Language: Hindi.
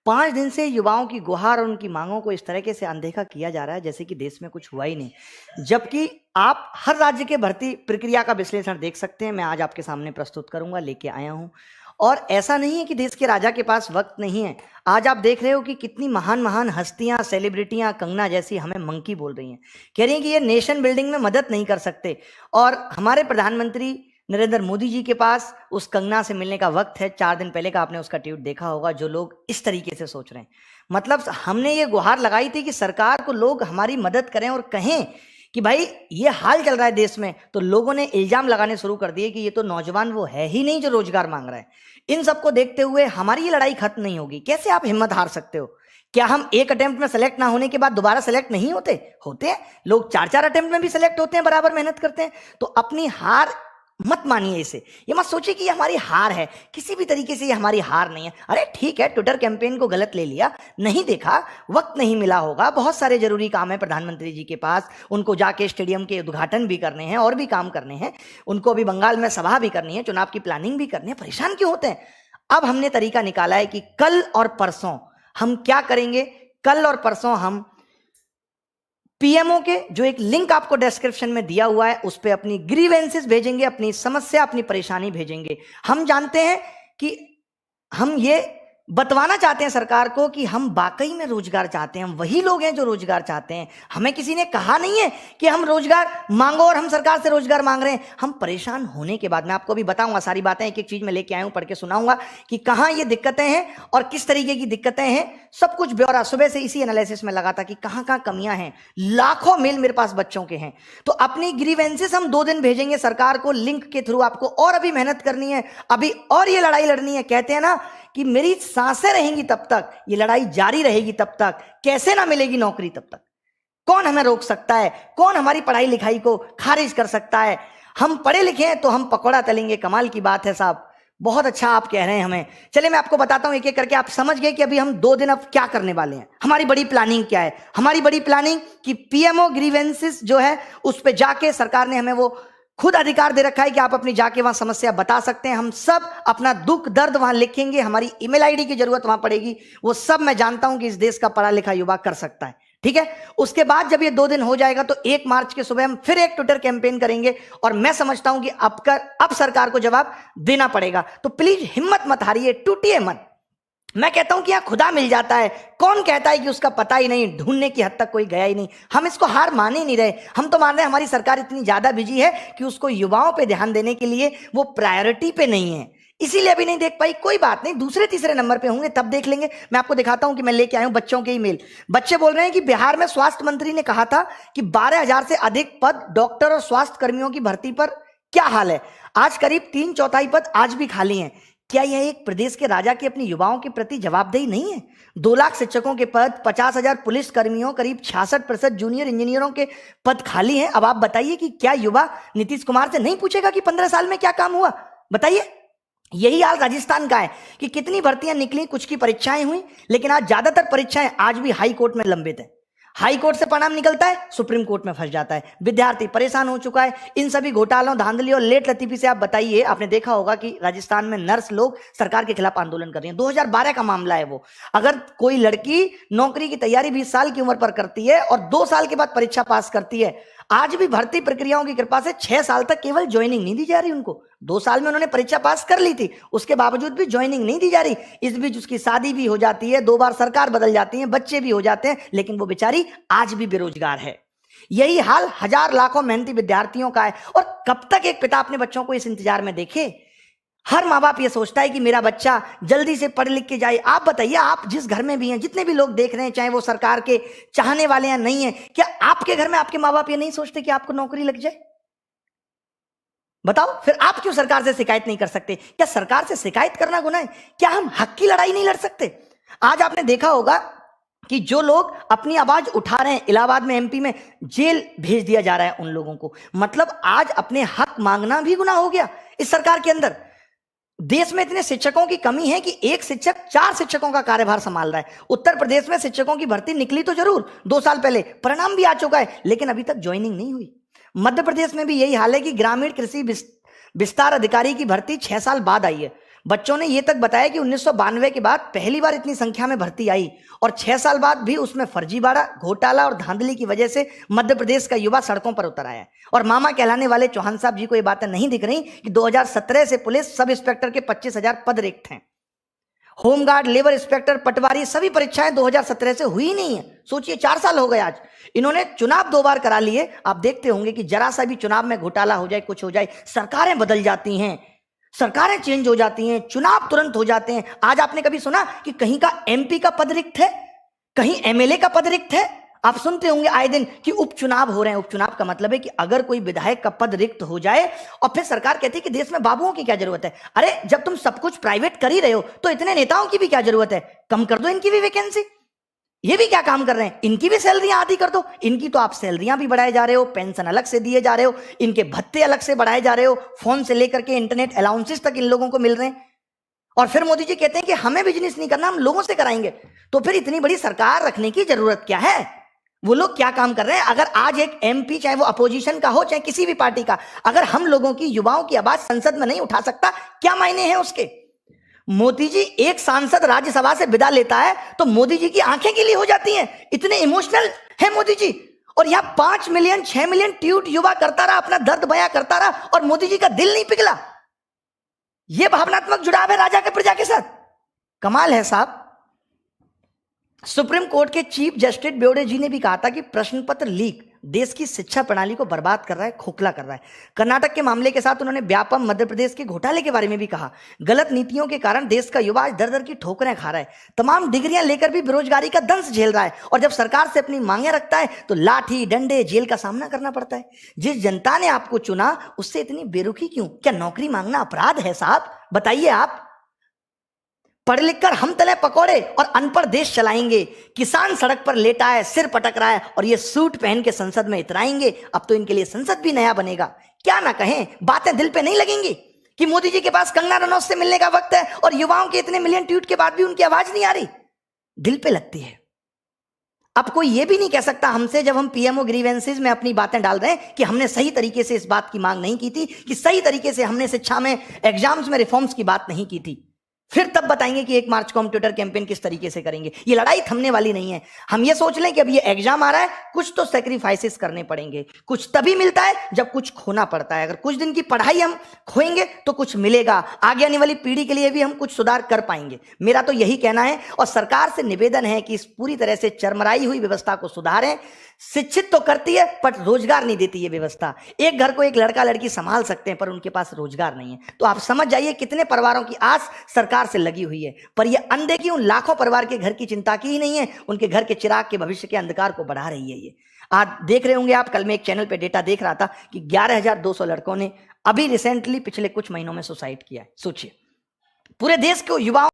5 दिन से युवाओं की गुहार और उनकी मांगों को इस तरीके से अनदेखा किया जा रहा है जैसे कि देश में कुछ हुआ ही नहीं, जबकि आप हर राज्य के भर्ती प्रक्रिया का विश्लेषण देख सकते हैं। मैं आज आपके सामने प्रस्तुत करूंगा, लेके आया हूं। और ऐसा नहीं है कि देश के राजा के पास वक्त नहीं है। आज आप देख रहे हो कि कितनी महान महान हस्तियां, सेलिब्रिटियां, कंगना जैसी हमें मंकी बोल रही हैं, कह रही हैं कि ये नेशन बिल्डिंग में मदद नहीं कर सकते। और हमारे प्रधानमंत्री नरेंद्र मोदी जी के पास उस कंगना से मिलने का वक्त है। 4 दिन पहले का आपने उसका ट्वीट देखा होगा, जो लोग इस तरीके से सोच रहे हैं। मतलब हमने ये गुहार लगाई थी कि सरकार को लोग हमारी मदद करें और कहें कि भाई ये हाल चल रहा है देश में, तो लोगों ने इल्जाम लगाने शुरू कर दिए कि ये तो नौजवान वो है ही नहीं जो रोजगार मांग रहा है। इन सबको देखते हुए हमारी ये लड़ाई खत्म नहीं होगी। कैसे आप हिम्मत हार सकते हो? क्या हम एक अटेम्प्ट में सेलेक्ट ना होने के बाद दोबारा सेलेक्ट नहीं होते? होते हैं लोग, 4-4 अटेम्प्ट में भी सेलेक्ट होते हैं, बराबर मेहनत करते हैं। तो अपनी हार मत मानिए इसे, ये मत सोचिए कि ये हमारी हार है। किसी भी तरीके से ये हमारी हार नहीं है। अरे ठीक है, ट्विटर कैंपेन को गलत ले लिया, नहीं देखा, वक्त नहीं मिला होगा, बहुत सारे जरूरी काम है प्रधानमंत्री जी के पास। उनको जाके स्टेडियम के उद्घाटन भी करने हैं और भी काम करने हैं, उनको अभी बंगाल में सभा भी करनी है, चुनाव की प्लानिंग भी करनी है। परेशान क्यों होते हैं? अब हमने तरीका निकाला है कि कल और परसों हम क्या करेंगे। कल और परसों हम पीएमओ के जो एक लिंक आपको डिस्क्रिप्शन में दिया हुआ है उस पर अपनी ग्रीवेंसेस भेजेंगे, अपनी समस्या, अपनी परेशानी भेजेंगे। हम जानते हैं कि हम ये बतवाना चाहते हैं सरकार को कि हम वाकई में रोजगार चाहते हैं, हम वही लोग हैं जो रोजगार चाहते हैं। हमें किसी ने कहा नहीं है कि हम रोजगार मांगो और हम सरकार से रोजगार मांग रहे हैं। हम परेशान होने के बाद, मैं आपको अभी बताऊंगा सारी बातें, एक एक चीज में लेके आया हूं, पढ़ के सुनाऊंगा कि कहां ये दिक्कतें हैं और किस तरीके की दिक्कतें हैं। सब कुछ ब्यौरा सुबह से इसी एनालिसिस में लगा था कि कहां कहां कमियां हैं। लाखों मेल मेरे पास बच्चों के हैं। तो अपनी ग्रीवेंसेस हम 2 दिन भेजेंगे सरकार को लिंक के थ्रू। आपको और अभी मेहनत करनी है, अभी और ये लड़ाई लड़नी है। कहते हैं ना कि मेरी सांसें रहेंगी तब तक, ये लड़ाई जारी रहेगी तब तक। कैसे ना मिलेगी नौकरी तब तक? कौन हमें रोक सकता है? कौन हमारी पढ़ाई लिखाई को खारिज कर सकता है? हम पढ़े लिखे हैं तो हम पकौड़ा तलेंगे। कमाल की बात है साहब, बहुत अच्छा आप कह रहे हैं हमें। चलिए मैं आपको बताता हूं एक एक करके। आप समझ गए कि अभी हम 2 दिन अब क्या करने वाले हैं। हमारी बड़ी प्लानिंग क्या है? हमारी बड़ी प्लानिंग कि पीएमओ ग्रीवेंसेस जो है उस पर जाके, सरकार ने हमें वो खुद अधिकार दे रखा है कि आप अपनी जाके वहां समस्या बता सकते हैं। हम सब अपना दुख दर्द वहां लिखेंगे, हमारी ईमेल आईडी की जरूरत वहां पड़ेगी। वो सब मैं जानता हूं कि इस देश का पढ़ा लिखा युवा कर सकता है। ठीक है, उसके बाद जब ये 2 दिन हो जाएगा तो 1 मार्च के सुबह हम फिर एक ट्विटर कैंपेन करेंगे। और मैं समझता हूं कि अब सरकार को जवाब देना पड़ेगा। तो प्लीज हिम्मत मत हारिए, टूटिए मत। मैं कहता हूं कि यहां खुदा मिल जाता है। कौन कहता है कि उसका पता ही नहीं, ढूंढने की हद तक कोई गया ही नहीं। हम इसको हार मान ही नहीं रहे। हम तो मान रहे हैं हमारी सरकार इतनी ज्यादा बिजी है कि उसको युवाओं पे ध्यान देने के लिए वो प्रायोरिटी पे नहीं है, इसीलिए अभी नहीं देख पाई। कोई बात नहीं, दूसरे तीसरे नंबर पे होंगे तब देख लेंगे। मैं आपको दिखाता हूं कि मैं लेके आया हूं बच्चों के ईमेल। बच्चे बोल रहे हैं कि बिहार में स्वास्थ्य मंत्री ने कहा था कि 12,000 से अधिक पद डॉक्टर और स्वास्थ्य कर्मियों की भर्ती पर क्या हाल है। आज करीब 3/4 पद आज भी खाली हैं। क्या यह एक प्रदेश के राजा की अपनी युवाओं के प्रति जवाबदेही नहीं है? 2 लाख शिक्षकों के पद, 50,000 पुलिस कर्मियों, करीब 66% जूनियर इंजीनियरों के पद खाली हैं। अब आप बताइए कि क्या युवा नीतीश कुमार से नहीं पूछेगा कि 15 साल में क्या काम हुआ? बताइए। यही हाल राजस्थान का है कि कितनी भर्तियां निकली, कुछ की परीक्षाएं हुई, लेकिन आज ज्यादातर परीक्षाएं आज भी हाई कोर्ट में लंबित है। हाई कोर्ट से परिणाम निकलता है, सुप्रीम कोर्ट में फंस जाता है। विद्यार्थी परेशान हो चुका है इन सभी घोटालों, धांधली और लेट लतीफी से। आप बताइए, आपने देखा होगा कि राजस्थान में नर्स लोग सरकार के खिलाफ आंदोलन कर रही हैं। 2012 का मामला है वो। अगर कोई लड़की नौकरी की तैयारी 20 साल की उम्र पर करती है और 2 साल के बाद परीक्षा पास करती है, आज भी भर्ती प्रक्रियाओं की कृपा से 6 साल तक केवल ज्वाइनिंग नहीं दी जा रही उनको। 2 साल में उन्होंने परीक्षा पास कर ली थी, उसके बावजूद भी ज्वाइनिंग नहीं दी जा रही। इस बीच उसकी शादी भी हो जाती है, 2 बार सरकार बदल जाती है, बच्चे भी हो जाते हैं, लेकिन वो बेचारी आज भी बेरोजगार है। यही हाल हजार लाखों मेहनती विद्यार्थियों का है। और कब तक एक पिता अपने बच्चों को इस इंतजार में देखे? हर माँ बाप ये सोचता है कि मेरा बच्चा जल्दी से पढ़ लिख के जाए। आप बताइए, आप जिस घर में भी हैं, जितने भी लोग देख रहे हैं, चाहे वो सरकार के चाहने वाले या नहीं है, क्या आपके घर में आपके माँ बाप ये नहीं सोचते कि आपको नौकरी लग जाए? बताओ, फिर आप क्यों सरकार से शिकायत नहीं कर सकते? क्या सरकार से शिकायत करना गुनाह है? क्या हम हक की लड़ाई नहीं लड़ सकते? आज आपने देखा होगा कि जो लोग अपनी आवाज उठा रहे हैं, इलाहाबाद में, एमपी में, जेल भेज दिया जा रहा है उन लोगों को। मतलब आज अपने हक मांगना भी गुनाह हो गया इस सरकार के अंदर। देश में इतने शिक्षकों की कमी है कि एक शिक्षक 4 शिक्षकों का कार्यभार संभाल रहा है। उत्तर प्रदेश में शिक्षकों की भर्ती निकली तो जरूर 2 साल पहले, परिणाम भी आ चुका है, लेकिन अभी तक ज्वाइनिंग नहीं हुई। मध्य प्रदेश में भी यही हाल है कि ग्रामीण कृषि विस्तार अधिकारी की भर्ती 6 साल बाद आई है। बच्चों ने यह तक बताया कि 1992 के बाद पहली बार इतनी संख्या में भर्ती आई और 6 साल बाद भी उसमें फर्जीवाड़ा, घोटाला और धांधली की वजह से मध्य प्रदेश का युवा सड़कों पर उतर आया। और मामा कहलाने वाले चौहान साहब जी को ये बातें नहीं दिख रही कि 2017 से पुलिस सब इंस्पेक्टर के 25,000 पद रिक्त हैं। होमगार्ड, लेबर इंस्पेक्टर, पटवारी सभी परीक्षाएं 2017 से हुई नहीं है। सोचिए 4 साल हो गए आज। इन्होंने चुनाव 2 बार करा लिए। आप देखते होंगे कि जरा सा भी चुनाव में घोटाला हो जाए, कुछ हो जाए, सरकारें बदल जाती हैं, सरकारें चेंज हो जाती हैं, चुनाव तुरंत हो जाते हैं। आज आपने कभी सुना कि कहीं का एमपी का पद रिक्त है, कहीं एमएलए का पद रिक्त है? आप सुनते होंगे आए दिन कि उपचुनाव हो रहे हैं। उपचुनाव का मतलब है कि अगर कोई विधायक का पद रिक्त हो जाए और फिर सरकार कहती है कि देश में बाबुओं की क्या जरूरत है। अरे जब तुम सब कुछ प्राइवेट कर ही रहे हो तो इतने नेताओं की भी क्या जरूरत है? कम कर दो इनकी भी वैकेंसी। ये भी क्या काम कर रहे हैं? इनकी भी सैलरियां आधी कर दो। इनकी तो आप सैलरियां भी बढ़ाए जा रहे हो, पेंशन अलग से दिए जा रहे हो, इनके भत्ते अलग से बढ़ाए जा रहे हो, फोन से लेकर के इंटरनेट अलाउंसेस तक इन लोगों को मिल रहे हैं। और फिर मोदी जी कहते हैं कि हमें बिजनेस नहीं करना, हम लोगों से कराएंगे। तो फिर इतनी बड़ी सरकार रखने की जरूरत क्या है? वो लोग क्या काम कर रहे हैं? अगर आज एक एमपी, चाहे वो अपोजिशन का हो चाहे किसी भी पार्टी का, अगर हम लोगों की, युवाओं की आवाज संसद में नहीं उठा सकता, क्या मायने हैं उसके? मोदी जी एक सांसद राज्यसभा से विदा लेता है तो मोदी जी की आंखें गीली हो जाती हैं। इतने इमोशनल है मोदी जी। और यहां 5 मिलियन 6 मिलियन ट्वीट युवा करता रहा, अपना दर्द बयां करता रहा और मोदी जी का दिल नहीं पिघला। यह भावनात्मक जुड़ाव है राजा के प्रजा के साथ। कमाल है साहब। सुप्रीम कोर्ट के चीफ जस्टिस बोबड़े जी ने भी कहा था कि प्रश्न पत्र लीक देश की शिक्षा प्रणाली को बर्बाद कर रहा है, खोखला कर रहा है। कर्नाटक के मामले के साथ उन्होंने व्यापम, मध्य प्रदेश के घोटाले के बारे में भी कहा। गलत नीतियों के कारण देश का युवा आज दर दर की ठोकरें खा रहा है, तमाम डिग्रियां लेकर भी बेरोजगारी का दंश झेल रहा है। और जब सरकार से अपनी मांगे रखता है तो लाठी, डंडे, जेल का सामना करना पड़ता है। जिस जनता ने आपको चुना उससे इतनी बेरुखी क्यों? क्या नौकरी मांगना अपराध है साहब? बताइए आप। पढ़ लिख कर हम तले पकौड़े और अनपढ़ देश चलाएंगे। किसान सड़क पर लेटा है, सिर पटक रहा है और ये सूट पहन के संसद में इतराएंगे। अब तो इनके लिए संसद भी नया बनेगा। क्या ना कहें, बातें दिल पे नहीं लगेंगी कि मोदी जी के पास कंगना रनौत से मिलने का वक्त है और युवाओं के इतने मिलियन ट्वीट के बाद भी उनकी आवाज नहीं आ रही। दिल पे लगती है। अब कोई ये भी नहीं कह सकता हमसे, जब हम पीएमओ ग्रीवेंसेस में अपनी बातें डाल रहे हैं, कि हमने सही तरीके से इस बात की मांग नहीं की थी, कि सही तरीके से हमने शिक्षा में, एग्जाम्स में रिफॉर्म्स की बात नहीं की थी। फिर तब बताएंगे कि 1 मार्च को हम ट्विटर कैंपेन किस तरीके से करेंगे। ये लड़ाई थमने वाली नहीं है। हम ये सोच लें कि अब ये एग्जाम आ रहा है, कुछ तो सैक्रिफाइसेस करने पड़ेंगे। कुछ तभी मिलता है जब कुछ खोना पड़ता है। अगर कुछ दिन की पढ़ाई हम खोएंगे तो कुछ मिलेगा। आगे आने वाली पीढ़ी के लिए भी हम कुछ सुधार कर पाएंगे। मेरा तो यही कहना है और सरकार से निवेदन है कि इस पूरी तरह से चरमराई हुई व्यवस्था को सुधारें। शिक्षित तो करती है पर रोजगार नहीं देती ये व्यवस्था। एक घर को एक लड़का लड़की संभाल सकते हैं पर उनके पास रोजगार नहीं है। तो आप समझ जाइए कितने परिवारों की आस सरकार से लगी हुई है। पर ये अनदेखी उन लाखों परिवार के घर की चिंता की ही नहीं है, उनके घर के चिराग के भविष्य के अंधकार को बढ़ा रही है। ये आज देख रहे होंगे आप, कल मैं एक चैनल पे डेटा देख रहा था कि 11,200 लड़कों ने अभी रिसेंटली पिछले कुछ महीनों में सुसाइड किया है। सोचिए, पूरे देश को युवाओं